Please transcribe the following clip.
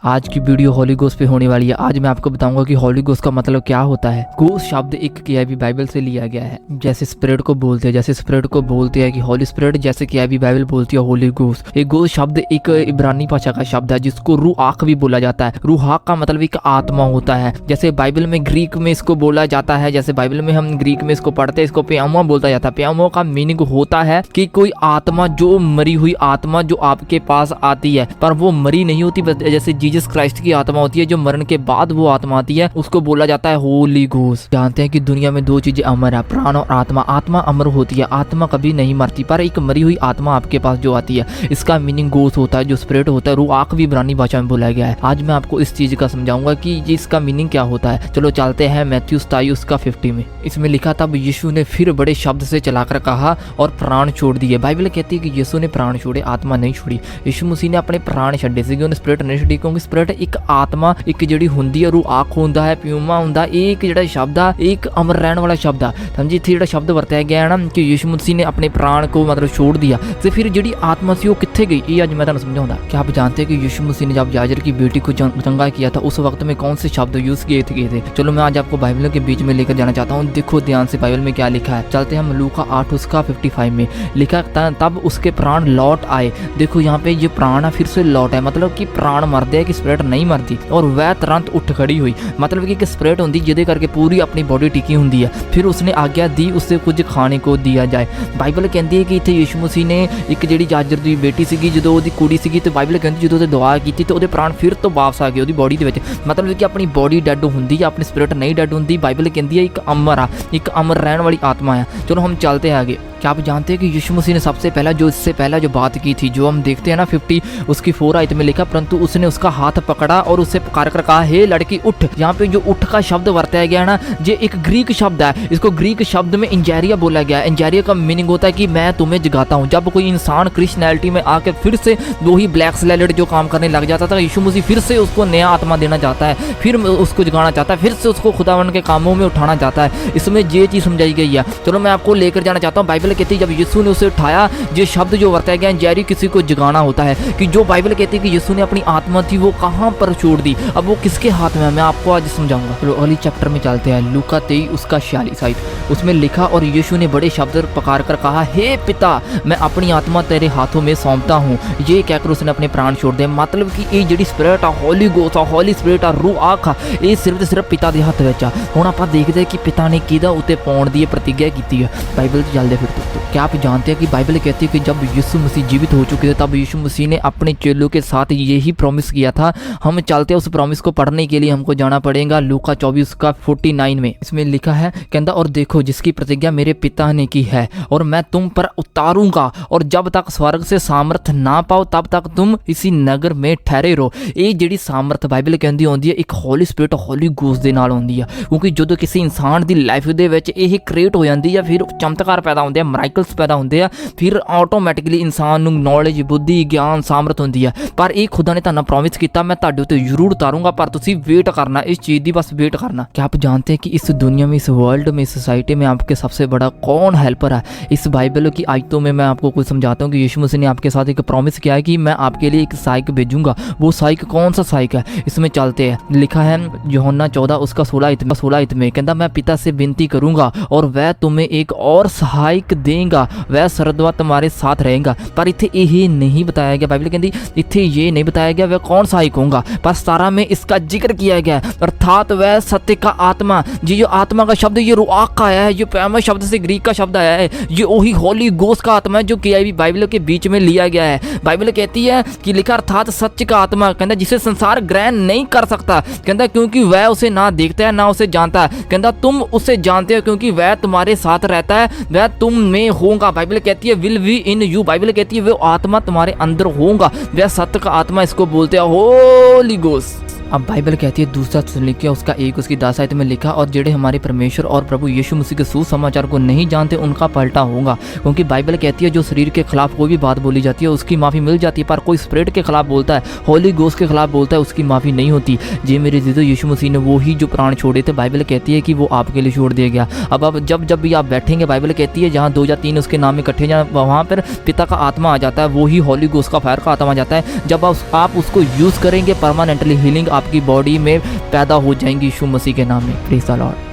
आज की video Holi ghost पे होने वाली है। आज मैं आपको बताऊंगा कि होली गोस्ट का मतलब क्या होता है। गोस्ट शब्द एक केआईवी बाइबल से लिया गया है। जैसे स्पिरिट को बोलते हैं, जैसे स्पिरिट को बोलते हैं कि होली स्पिरिट, जैसे केआईवी बाइबल बोलती है होली गोस्ट। एक गोस्ट शब्द एक इब्रानी भाषा का शब्द है जिसको रूहाक भी बोला जाता है। रूहाक का मतलब एक आत्मा होता है। जैसे बाइबल में ग्रीक में इसको बोला जाता है, जैसे बाइबल में हम ग्रीक में इसको पढ़ते हैं, इसको प्यामो बोलता जाता है। प्यामो का मीनिंग होता है कि कोई आत्मा, जो मरी हुई आत्मा जो आपके पास आती है, पर वो मरी नहीं होती, जैसे जीसस क्राइस्ट की आत्मा होती है जो मरण के बाद वो आत्मा आती है, उसको बोला जाता है होली गोस्ट। जानते हैं कि दुनिया में दो चीजें अमर है, प्राण और आत्मा। आत्मा अमर होती है, आत्मा कभी नहीं मरती, पर एक मरी हुई आत्मा आपके पास जो आती है, इसका मीनिंग गोस्ट होता है, जो स्पिरिट होता है। रूआक भी इब्रानी भाषा में बोला गया है। आज मैं आपको इस चीज का समझाऊंगा कि इसका मीनिंग क्या होता है। चलो चलते हैं मैथ्यू 27:50 में। इसमें लिखा, तब यीशु ने फिर बड़े शब्द से चलाकर कहा और प्राण छोड़ दिए। बाइबल कहती है कि यीशु ने प्राण छोड़े, आत्मा नहीं छोड़ी। यीशु मसीह ने अपने प्राण छड्डे सी, उन्हें स्पिरिट नहीं छड्डी, क्योंकि स्पिरिट एक आत्मा एक ਜਿਹੜੀ ਹੁੰਦੀ ਹੈ, रूआक ਹੁੰਦਾ है, प्यूमा ਹੁੰਦਾ। एक ਜਿਹੜਾ शब्द है एक अमर रहने वाला शब्द है। समझी, इतने ਜਿਹੜਾ शब्द ਵਰਤਿਆ ਗਿਆ है ना कि यीशु मसीह ने अपने प्राण को मतलब छोड़ दिया। तो फिर ਜਿਹੜੀ आत्मा सी वो कितने गई, ये आज मैं ਤੁਹਾਨੂੰ समझाऊंगा। क्या आप जानते हैं कि यीशु मसीह ने जब याजर की बेटी को चंगा किया था, उस वक्त में कौन से शब्द यूज किए थे? चलो मैं आज आपको बाइबल के बीच में लेकर जाना चाहता हूँ। देखो ध्यान से बाइबल में क्या लिखा है। चलते हैं हम लूका 8:55 में। लिखा, तब उसके प्राण लौट आए। देखो यहाँ पे ये प्राण है, फिर से लौट है, मतलब कि प्राण मरते हैं कि स्पिरिट नहीं मरती। और वह तुरंत उठ खड़ी हुई, मतलब कि एक स्पिरिट होंगी जिहदे करके पूरी अपनी बॉडी टिकी होंगी है। फिर उसने आज्ञा दी उससे कुछ खाने को दिया जाए। बाइबल कहती है कि इत्थे यीशु मसीह ने एक जिहड़ी याजर दी बेटी सीगी, जदों ओहदी कुड़ी सीगी, ते बाइबल कहती जदों ओहदे दुआ कीती ते ओहदे प्राण फिर तो वापस आ गए ओहदी बॉडी दे विच। मतलब कि अपनी बॉडी डेड होंदी है, अपनी स्पिरिट नहीं डेड होंदी। बाइबल कहती है एक अमर आ, एक अमर रहने वाली आत्मा है। चलो हम चलते हैं आगे। क्या आप जानते हैं कि यीशु मसीह ने सबसे पहला इससे पहला जो बात की थी, जो हम देखते हैं ना 50 उसकी 4 आयत में लिखा, परंतु उसने उसका हाथ पकड़ा और उससे पुकार कर कहा, हे लड़की उठ। यहाँ पे जो उठ का शब्द वरताया गया है ना, ये एक ग्रीक शब्द है। इसको ग्रीक शब्द में इंजैरिया बोला गया है। इंजैरिया का मीनिंग होता है कि मैं तुम्हें जगाता हूँ। जब कोई इंसान क्रिश्चियनिटी में आके फिर से वही ब्लैक स्लेट जो काम करने लग जाता था, यीशु मसीह फिर से उसको नया आत्मा देना चाहता है, फिर उसको जगाना चाहता है, फिर से उसको खुदावन के कामों में उठाना चाहता है। इसमें ये चीज़ समझाई गई है। चलो मैं आपको लेकर जाना चाहता हूँ। बाइबल कहती है जब यीशु उसे उठाया, ये शब्द जो वरताया गया जैरी किसी को जगाना होता है, कि जो बाइबल कहती है कि यीशु ने अपनी आत्मा थी वो कहां पर छोड़ दी। अब वो किसके हाथ में है, मैं आपको आज समझाऊंगा। तो अगली चैप्टर में चलते हैं। लूका 23:46 उसमें लिखा, और यीशु ने बड़े शब्द पकार कर कहा, हे पिता, मैं अपनी आत्मा तेरे हाथों में सौंपता हूँ। ये कहकर उसने अपने प्राण छोड़ दिए। मतलब कि ये ਜਿਹੜੀ स्पिरिट आ, होली गोस्ट आ, होली स्पिरिट आ, रूआक आ, ये सिर्फ पिता के हथ ਵਿੱਚ ਆ। ਹੁਣ ਆਪਾਂ देखते हैं कि पिता ने किहदा उत्ते पाउण दी प्रतिज्ञा की है। बाइबल चलते फिर तो क्या आप जानते हैं कि बाइबल कहती है कि जब यीशु मसीह जीवित हो चुके थे, तब यीशु मसीह ने अपने चेलों के साथ यही प्रॉमिस किया था। हम चलते हैं उस प्रॉमिस को पढ़ने के लिए हमको जाना पड़ेगा लूका 24:49 में। इसमें लिखा है, कहता, और देखो जिसकी प्रतिज्ञा मेरे पिता ने की है, और मैं तुम पर उतारूंगा, और जब तक स्वर्ग से सामर्थ ना पाओ तब तक तुम इसी नगर में ठहरे रहो। ये ਜਿਹੜੀ सामर्थ बाइबल कहती होंदी है एक होली स्पिरिट होली गोस्ट ਦੇ ਨਾਲ ਹੁੰਦੀ ਆ, क्योंकि ਜਦੋਂ ਕਿਸੇ ਇਨਸਾਨ ਦੀ ਲਾਈਫ ਦੇ ਵਿੱਚ ਇਹ ਕ੍ਰੀਏਟ ਹੋ ਜਾਂਦੀ ਆ, ਫਿਰ ਚਮਤਕਾਰ ਪੈਦਾ ਹੁੰਦੇ ਆ, ਮਿਰਾਕਲਸ पैदा होंगे आ, फिर ऑटोमैटिकली इंसान नूं नॉलेज, बुद्धि, ज्ञान, सामर्थ होंदी है। पर एक खुदा ने तुहानू प्रॉमिस किया, मैं तुहाडे उत्ते जरूर उतारूंगा, पर तुसीं वेट करना, इस चीज़ की बस वेट करना। क्या आप जानते हैं कि इस दुनिया में, इस वर्ल्ड में, इस सोसाइटी में आपके सबसे बड़ा कौन हेल्पर है? इस बाइबल की आज तो मैं आपको कुछ समझाता हूँ कि यीशु मसीह ने आपके साथ एक प्रॉमिस किया है कि मैं आपके लिए एक साइक भेजूंगा। वो साइक कौन सा साइक है? इसमें चलते हैं। लिखा है यूहन्ना 14:16 में, कहता, मैं पिता से विनती करूंगा और वह तुम्हें एक और सहायक देगा, वह सरदवा तुम्हारे साथ रहेगा। पर इत्थे ये नहीं बताया गया, बाइबल कहती इत्थे ये नहीं बताया गया वह कौन सहायक होगा, पर 17 में इसका जिक्र किया गया, अर्थात वह सत्य का आत्मा। ये जो आत्मा का शब्द ये रूआक का आया है, जो पैमा शब्द से ग्रीक का शब्द आया है, ये वही होली गोस्ट का आत्मा है जो केआईवी बाइबल के बीच में लिया गया है। बाइबल कहती है कि लिखा, अर्थात सत्य का आत्मा, कहता जिसे संसार ग्रहण नहीं कर सकता, कहता क्योंकि वह उसे ना देखता है ना उसे जानता है, कहता तुम उसे जानते हो क्योंकि वह तुम्हारे साथ रहता है, वह तुम में होगा। बाइबल कहती है will be in you. Bible कहती है वो आत्मा तुम्हारे अंदर होगा, वह सत्य का आत्मा, इसको बोलते हैं होली गोस्ट। अब बाइबल कहती है दूसरा लिखा उसका 1 उसकी 10 आयत में लिखा, और जेड़े हमारे परमेश्वर और प्रभु यीशु मसीह के सुसमाचार को नहीं जानते उनका पलटा होगा। क्योंकि बाइबल कहती है जो शरीर के खिलाफ कोई भी बात बोली जाती है उसकी माफ़ी मिल जाती है, पर कोई स्पिरिट के खिलाफ बोलता है, होली गोस्ट के खिलाफ बोलता है, उसकी माफ़ी नहीं होती। जी मेरे जीजो, यीशु मसीह ने वो ही जो प्राण छोड़े थे, बाइबल कहती है कि वो आपके लिए छोड़ दिया गया। अब जब भी आप बैठेंगे, बाइबल कहती है जहाँ 2 या 3 उसके नाम में इकट्ठे जाए वहाँ पर पिता का आत्मा आ जाता है, वो ही होली गोस्ट का फायर का आत्मा आ जाता है। जब आप उसको यूज़ करेंगे परमानेंटली हीलिंग आपकी बॉडी में पैदा हो जाएंगी यीशु मसीह के नाम में। Praise the Lord.